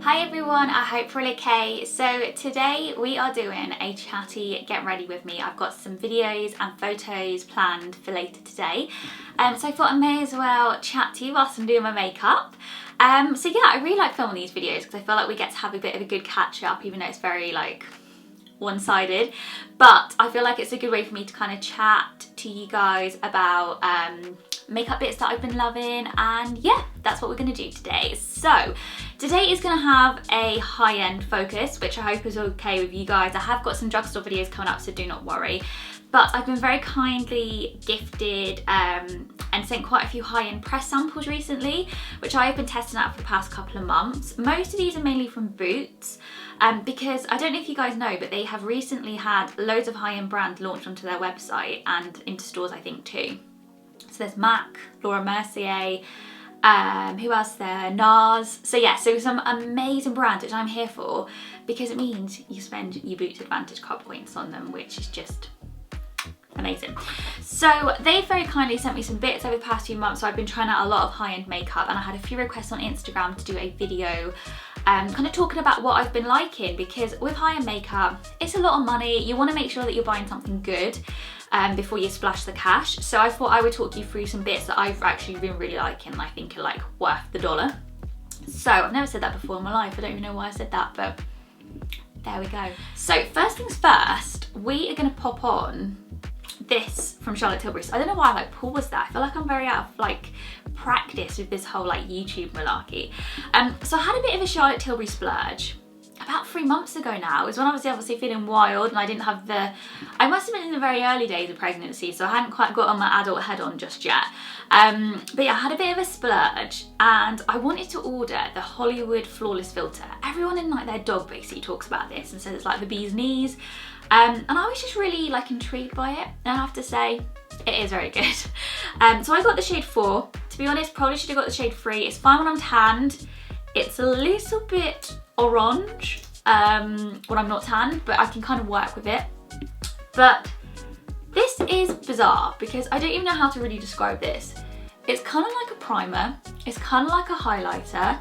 Hi everyone, I hope you're all okay. So today we are doing a chatty get ready with me. I've got some videos and photos planned for later today. So I thought I may as well chat to you whilst I'm doing my makeup. So yeah, I really like filming these videos because I feel like we get to have a bit of a good catch up, even though it's very like one-sided. But I feel like it's a good way for me to kind of chat to you guys about makeup bits that I've been loving, and yeah, that's what we're going to do today. So today is going to have a high-end focus, which I hope is okay with you guys. I have got some drugstore videos coming up, so do not worry. But I've been very kindly gifted and sent quite a few high-end press samples recently, which I have been testing out for the past couple of months. Most of these are mainly from Boots, because I don't know if you guys know, but they have recently had loads of high-end brands launched onto their website and into stores, I think, too. So there's MAC, Laura Mercier, who else there? NARS. So yeah, so some amazing brands, which I'm here for, because it means you spend your Boots Advantage card points on them, which is just amazing. So they very kindly sent me some bits over the past few months, so I've been trying out a lot of high-end makeup, and I had a few requests on Instagram to do a video kind of talking about what I've been liking, because with high-end makeup, it's a lot of money. You want to make sure that you're buying something good before you splash the cash. So I thought I would talk you through some bits that I've actually been really liking and I think are like worth the dollar. So I've never said that before in my life. I don't even know why I said that, but there we go. So first things first, we are going to pop on this from Charlotte Tilbury. So I don't know why I like paused that. I feel like I'm very out of like practice with this whole like YouTube malarkey. So I had a bit of a Charlotte Tilbury splurge about 3 months ago now. It was when I was obviously feeling wild and I didn't have I must have been in the very early days of pregnancy, so I hadn't quite got on my adult head on just yet. But yeah, I had a bit of a splurge and I wanted to order the Hollywood Flawless Filter. Everyone in like their dog basically talks about this and says it's like the bee's knees. And I was just really like intrigued by it, and I have to say it is very good. So I got the shade 4. To be honest, probably should have got the shade 3. It's fine when I'm tanned. It's a little bit orange when I'm not tanned, but I can kind of work with it. But this is bizarre because I don't even know how to really describe this. It's kind of like a primer. It's kind of like a highlighter.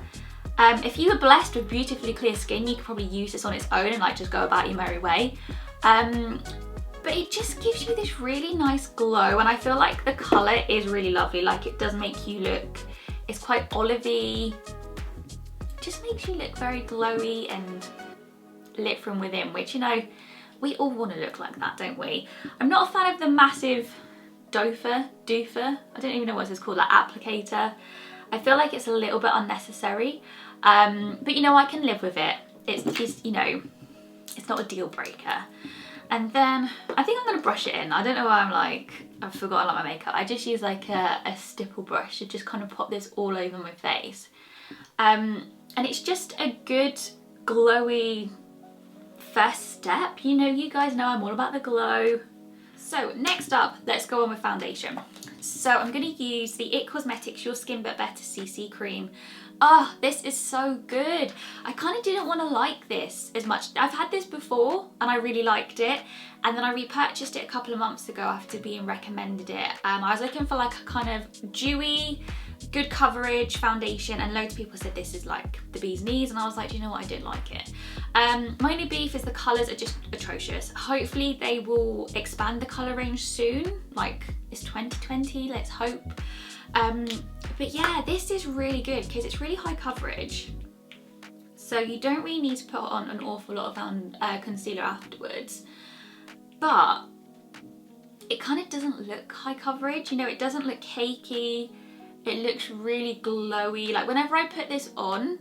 If you were blessed with beautifully clear skin, you could probably use this on its own and like just go about your merry way. But it just gives you this really nice glow, and I feel like the colour is really lovely. Like it does make you look, it's quite olivey. Just makes you look very glowy and lit from within, which, you know, we all want to look like that, don't we? I'm not a fan of the massive doofer, I don't even know what it's called, like applicator. I feel like it's a little bit unnecessary, but you know, I can live with it. It's just, you know, it's not a deal breaker. And then I think I'm going to brush it in. I don't know why I'm like, I've forgotten like my makeup. I just use like a stipple brush to just kind of pop this all over my face. And it's just a good glowy first step. You know, you guys know I'm all about the glow. So next up, let's go on with foundation. So I'm going to use the IT Cosmetics Your Skin But Better CC Cream. Oh, this is so good. I kind of didn't want to like this as much. I've had this before and I really liked it. And then I repurchased it a couple of months ago after being recommended it. I was looking for like a kind of dewy, good coverage foundation, and loads of people said this is like the bee's knees, and I was like, you know what, I didn't like it. My only beef is the colours are just atrocious. Hopefully they will expand the colour range soon, like it's 2020, let's hope. But yeah, this is really good because it's really high coverage, so you don't really need to put on an awful lot of concealer afterwards, but it kind of doesn't look high coverage, you know, it doesn't look cakey. It looks really glowy. Like whenever I put this on,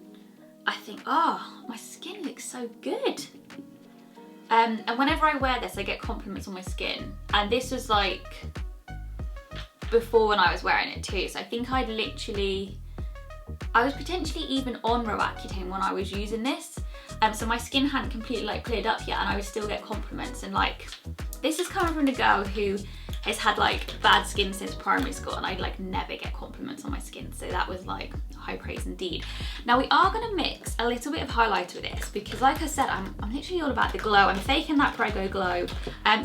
I think, oh, my skin looks so good. And whenever I wear this, I get compliments on my skin. And this was like before when I was wearing it too. So I think I was potentially even on Roaccutane when I was using this. So my skin hadn't completely like cleared up yet, and I would still get compliments. And like, this is coming from a girl who has had like bad skin since primary school, and I'd like never get compliments on my skin, so that was like high praise indeed. Now we are going to mix a little bit of highlighter with this because, like I said, I'm literally all about the glow. I'm faking that Prego glow.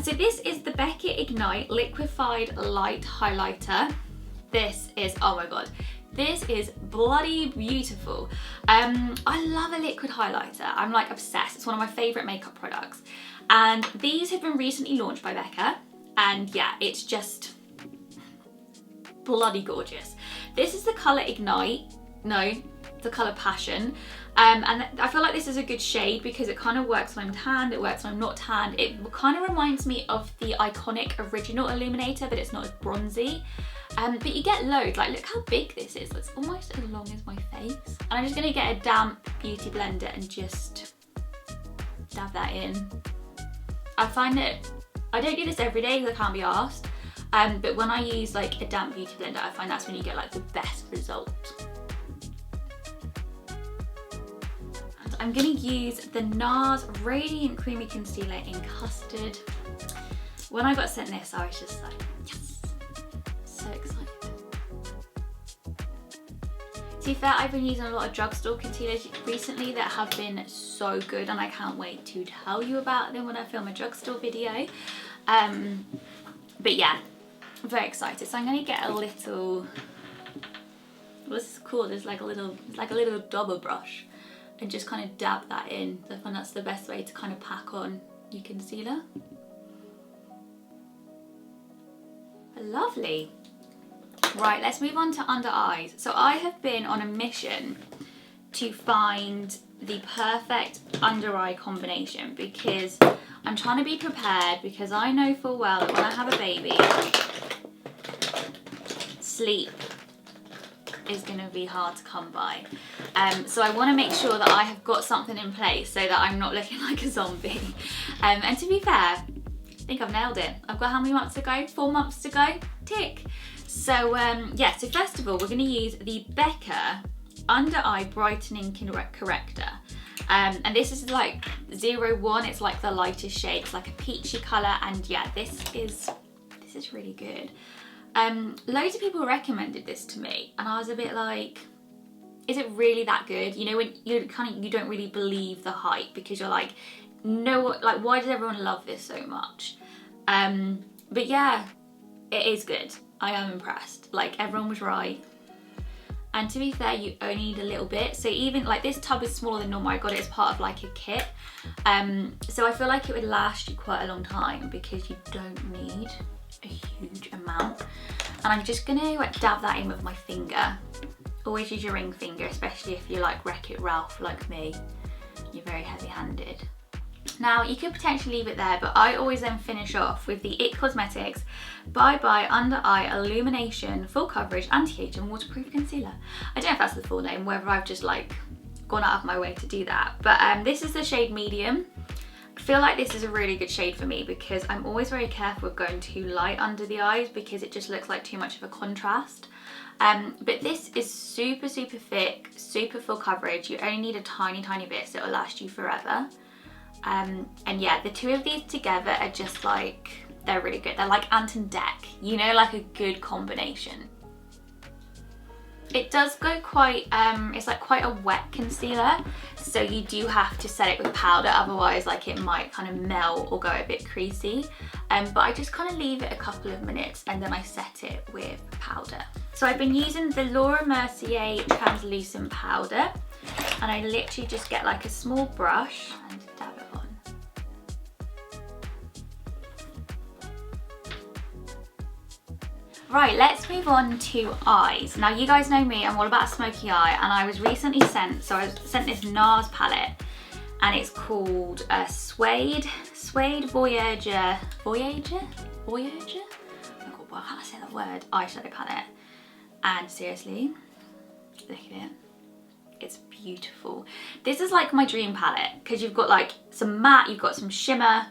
So this is the Beckett Ignite Liquefied Light Highlighter. This is, oh my god, This is bloody beautiful. I love a liquid highlighter. I'm like obsessed. It's one of my favourite makeup products. And these have been recently launched by Becca. And yeah, it's just bloody gorgeous. This is the colour Ignite. No, the colour Passion. And I feel like this is a good shade because it kind of works when I'm tanned, it works when I'm not tanned. It kind of reminds me of the iconic original illuminator, but it's not as bronzy. But you get loads, like look how big this is. It's almost as long as my face. And I'm just gonna get a damp beauty blender and just dab that in. I find that, I don't do this every day because I can't be arsed. But when I use like a damp beauty blender, I find that's when you get like the best result. And I'm gonna use the NARS Radiant Creamy Concealer in Custard. When I got sent this, I was just like, yes, so excited. To be fair, I've been using a lot of Drugstore concealers recently that have been so good, and I can't wait to tell you about them when I film a Drugstore video. But yeah, I'm very excited. So I'm going to get a little, what's this called? It's like a little dauber brush, and just kind of dab that in. I find that's the best way to kind of pack on your concealer. Lovely. Right, let's move on to under eyes. So I have been on a mission to find the perfect under eye combination because I'm trying to be prepared, because I know full well that when I have a baby, sleep is going to be hard to come by. So I want to make sure that I have got something in place so that I'm not looking like a zombie. And to be fair, I think I've nailed it. I've got how many months to go? 4 months to go? Tick. So yeah, so first of all, we're going to use the Becca Under Eye Brightening Corrector. And this is like 01, it's like the lightest shade, it's like a peachy colour, and yeah, this is really good. Loads of people recommended this to me, and I was a bit like, is it really that good? You know, when you don't really believe the hype, because you're like, no, like why does everyone love this so much? But yeah, it is good. I am impressed. Like, everyone was right. And to be fair, you only need a little bit. So even like this tub is smaller than normal. I got it as part of like a kit. So I feel like it would last you quite a long time because you don't need a huge amount. And I'm just gonna like dab that in with my finger. Always use your ring finger, especially if you like Wreck-It Ralph like me. You're very heavy-handed. Now you could potentially leave it there, but I always then finish off with the IT Cosmetics Bye Bye Under Eye Illumination Full Coverage Anti-Aging Waterproof Concealer. I don't know if that's the full name, whether I've just like gone out of my way to do that, but this is the shade Medium. I feel like this is a really good shade for me because I'm always very careful with going too light under the eyes because it just looks like too much of a contrast. But this is super thick, super full coverage. You only need a tiny bit, so it'll last you forever. And yeah, the two of these together are just like, they're really good. They're like Ant and Dec, you know, like a good combination. It does go quite, it's like quite a wet concealer, so you do have to set it with powder, otherwise like it might kind of melt or go a bit creasy. But I just kind of leave it a couple of minutes and then I set it with powder. So I've been using the Laura Mercier translucent powder, and I literally just get like a small brush and dab it on. Right, let's move on to eyes. Now you guys know me, I'm all about a smoky eye, and I was recently sent, so I was sent this NARS palette, and it's called Suede Voyageur? Oh my god, why can't I say that word? Eyeshadow palette. And seriously, look at it. It's beautiful. This is like my dream palette because you've got like some matte, you've got some shimmer.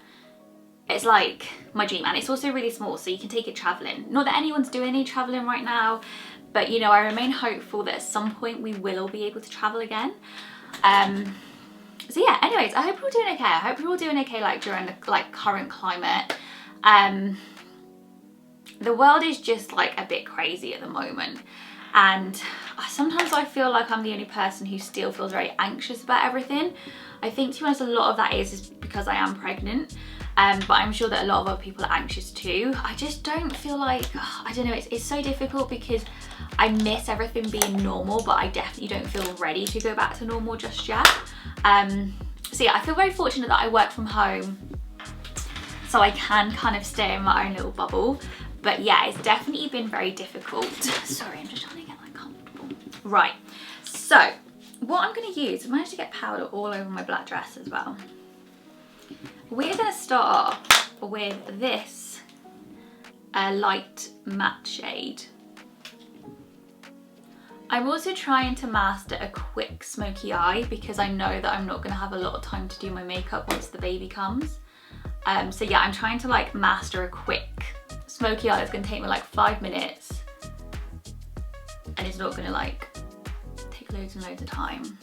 It's like my dream, and it's also really small, so you can take it traveling. Not that anyone's doing any traveling right now, but you know, I remain hopeful that at some point we will all be able to travel again. So yeah, anyways, I hope you're all doing okay. I hope you're all doing okay like during the like current climate. The world is just like a bit crazy at the moment, and sometimes I feel like I'm the only person who still feels very anxious about everything. I think to be honest, a lot of that is because I am pregnant. but I'm sure that a lot of other people are anxious too. I just don't feel like, I don't know, it's so difficult because I miss everything being normal, but I definitely don't feel ready to go back to normal just yet. So yeah, I feel very fortunate that I work from home, so I can kind of stay in my own little bubble. But yeah, it's definitely been very difficult. Sorry, I'm just trying to get like comfortable. Right, so what I'm going to use, I managed to get powder all over my black dress as well. We're going to start off with this light matte shade. I'm also trying to master a quick smoky eye because I know that I'm not going to have a lot of time to do my makeup once the baby comes. So yeah, I'm trying to like master a quick smoky eye that's going to take me like 5 minutes, and it's not going to like take loads and loads of time.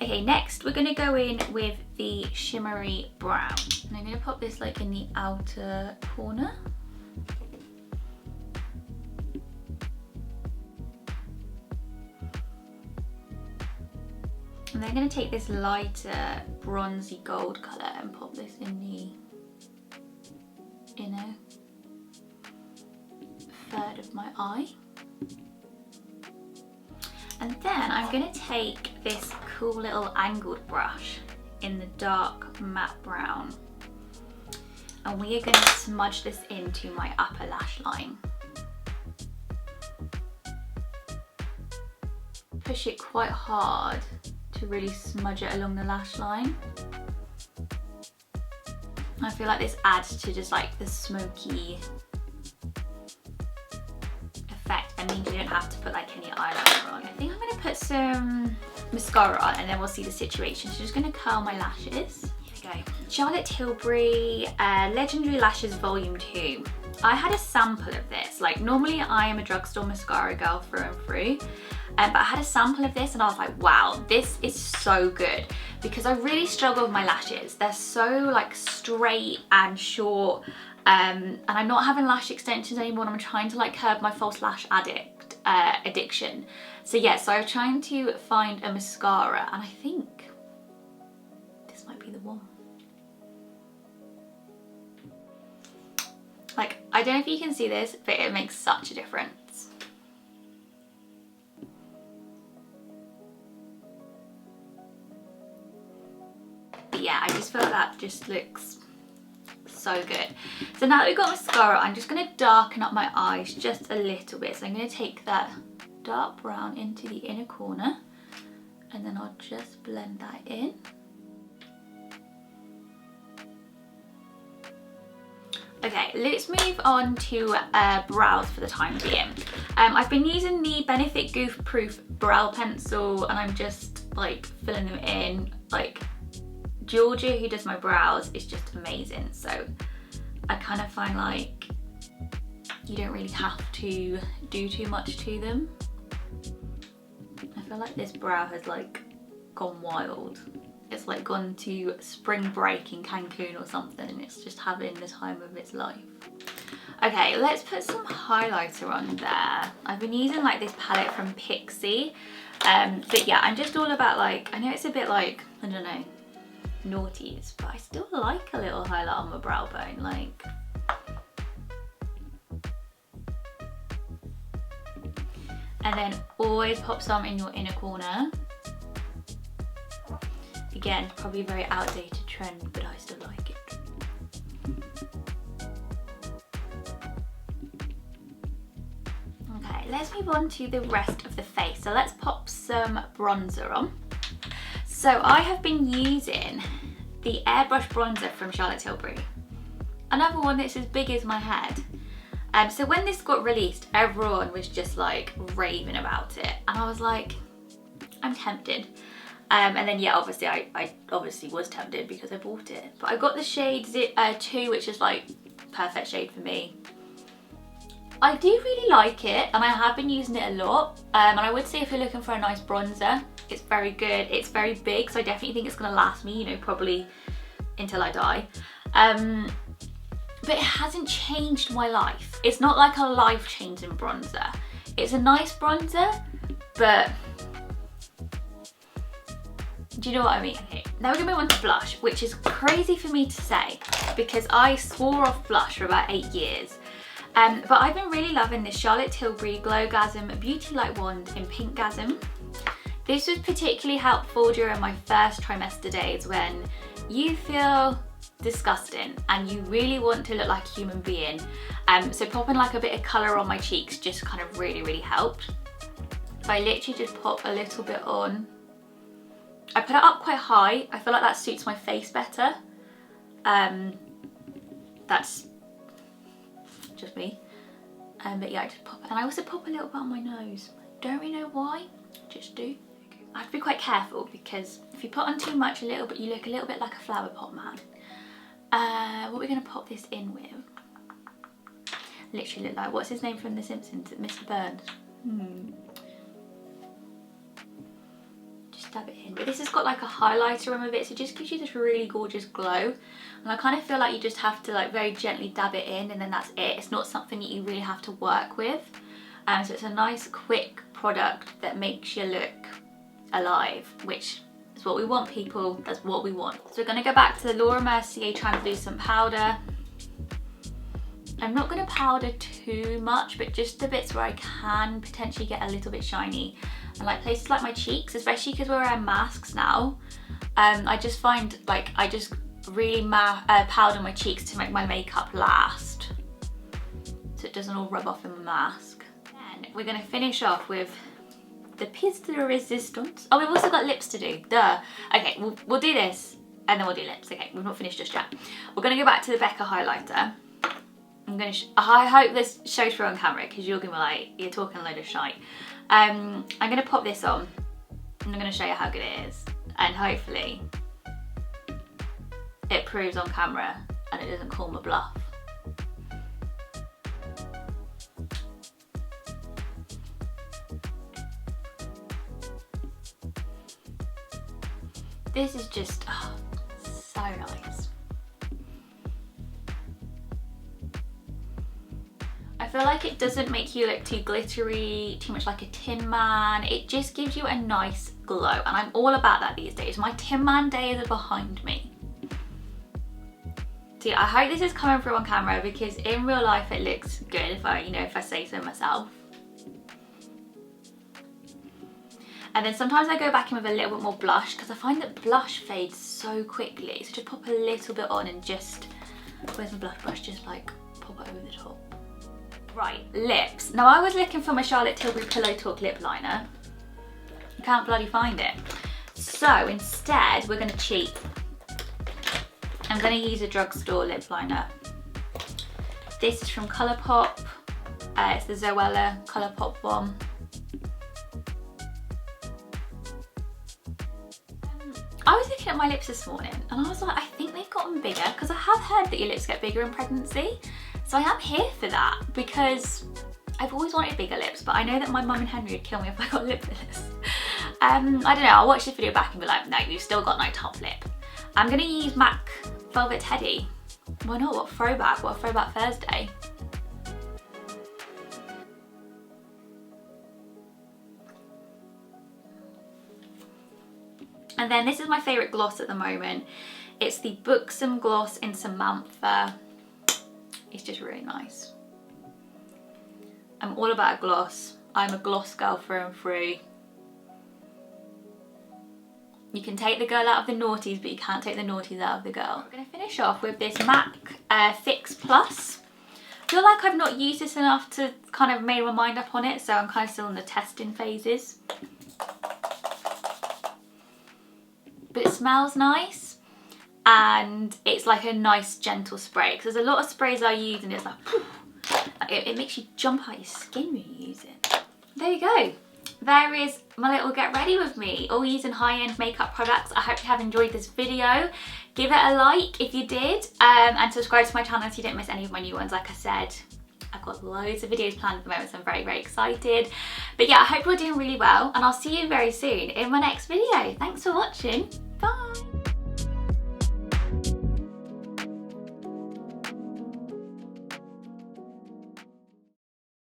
Okay, next we're going to go in with the shimmery brown, and I'm going to pop this like in the outer corner. And then I'm going to take this lighter bronzy gold colour and pop this in the inner third of my eye. And then I'm going to take this cool little angled brush in the dark matte brown, and we are going to smudge this into my upper lash line. Push it quite hard to really smudge it along the lash line. I feel like this adds to just like the smoky effect and means you don't have to put like any eyeliner on. I think I'm going to put some mascara on and then we'll see the situation. So just going to curl my lashes. Here we go. Charlotte Tilbury Legendary Lashes Volume 2. I had a sample of this. Like normally I am a drugstore mascara girl through and through. But I had a sample of this and I was like, wow, this is so good, because I really struggle with my lashes. They're so like straight and short, and I'm not having lash extensions anymore, and I'm trying to like curb my false lash addiction. So yeah, so I'm trying to find a mascara, and I think this might be the one. Like, I don't know if you can see this, but it makes such a difference. Yeah, I just feel like that just looks so good. So now that we've got mascara, I'm just going to darken up my eyes just a little bit. So I'm going to take that dark brown into the inner corner, and then I'll just blend that in. Okay, let's move on to brows for the time being. I've been using the Benefit Goof Proof brow pencil, and I'm just like filling them in. Like, Georgia, who does my brows, is just amazing. So I kind of find like you don't really have to do too much to them. I feel like this brow has like gone wild. It's like gone to spring break in Cancun or something, and it's just having the time of its life. Okay, let's put some highlighter on there. I've been using like this palette from Pixie, but yeah, I'm just all about like, I know it's a bit like, I don't know, naughties, but I still like a little highlight on my brow bone, like. And then always pop some in your inner corner. Again, probably a very outdated trend, but I still like it. Okay, let's move on to the rest of the face. So let's pop some bronzer on. So I have been using the airbrush bronzer from Charlotte Tilbury. Another one that's as big as my head. So when this got released, everyone was just like raving about it. And I was like, I'm tempted. And then yeah, obviously I obviously was tempted because I bought it. But I got the shade 2, which is like perfect shade for me. I do really like it, and I have been using it a lot. And I would say if you're looking for a nice bronzer, it's very good. It's very big, so I definitely think it's gonna last me, you know, probably until I die. But it hasn't changed my life. It's not like a life-changing bronzer. It's a nice bronzer, but Do you know what I mean? Okay, now we're gonna move on to blush, which is crazy for me to say because I swore off blush for about 8 years. But I've been really loving this Charlotte Tilbury Glowgasm Beauty Light Wand in Pinkgasm. This was particularly helpful during my first trimester days when you feel disgusting and you really want to look like a human being. So popping like a bit of colour on my cheeks just kind of really helped. So I literally just pop a little bit on. I put it up quite high. I feel like that suits my face better. That's just me. But yeah, I just pop it. And I also pop a little bit on my nose. Don't really know why, just do. I have to be quite careful because if you put on too much, you look a little bit like a flower pot man. What we're gonna pop this in with? Literally look like, what's his name from The Simpsons? Mr. Burns. Just dab it in. But this has got like a highlighter on with it, so it just gives you this really gorgeous glow. And I kind of feel like you just have to like very gently dab it in and then that's it. It's not something that you really have to work with. So it's a nice quick product that makes you look alive, which is what we want, people. That's what we want. So we're going to go back to the Laura Mercier Translucent Powder. I'm not going to powder too much, but just the bits where I can potentially get a little bit shiny. And like places like my cheeks, especially because we're wearing masks now, I just find like I just really powder my cheeks to make my makeup last, so it doesn't all rub off in my mask. Then we're going to finish off with the pièce de résistance. Oh, we've also got lips to do, duh. Okay, we'll do this and then we'll do lips. Okay, we've not finished just yet. We're going to go back to the Becca highlighter. I hope this shows through on camera because you're going to be like, you're talking a load of shite. I'm going to pop this on and I'm going to show you how good it is, and hopefully it proves on camera and it doesn't call my bluff. This is just so nice. I feel like it doesn't make you look too glittery, too much like a Tin Man. It just gives you a nice glow, and I'm all about that these days. My Tin Man days are behind me. So yeah, I hope this is coming through on camera because in real life it looks good if I say so myself. And then sometimes I go back in with a little bit more blush because I find that blush fades so quickly. So just pop a little bit on and just, where's my blush brush? Just like pop it over the top. Right, lips. Now I was looking for my Charlotte Tilbury Pillow Talk lip liner. I can't bloody find it. So instead we're gonna cheat. I'm gonna use a Drugstore lip liner. This is from Colourpop. It's the Zoella Colourpop one. I was looking at my lips this morning and I was like, I think they've gotten bigger because I have heard that your lips get bigger in pregnancy. So I am here for that because I've always wanted bigger lips, but I know that my mum and Henry would kill me if I got lip fillers. I don't know, I'll watch this video back and be like, no, you've still got no top lip. I'm gonna use MAC Velvet Teddy. Why not? What a throwback Thursday. And then this is my favourite gloss at the moment. It's the Buxom Gloss in Samantha. It's just really nice. I'm all about a gloss. I'm a gloss girl through and through. You can take the girl out of the naughties, but you can't take the naughties out of the girl. We're going to finish off with this MAC Fix Plus. I feel like I've not used this enough to kind of make my mind up on it, so I'm kind of still in the testing phases. But it smells nice and it's like a nice gentle spray, because there's a lot of sprays I use and it's like, it makes you jump out your skin when you use it. There you go. There is my little get ready with me, all using high-end makeup products. I hope you have enjoyed this video. Give it a like if you did, and subscribe to my channel so you don't miss any of my new ones. Like I said, I've got loads of videos planned at the moment, so I'm very excited. But yeah, I hope you're doing really well, and I'll see you very soon in my next video. Thanks for watching. Bye.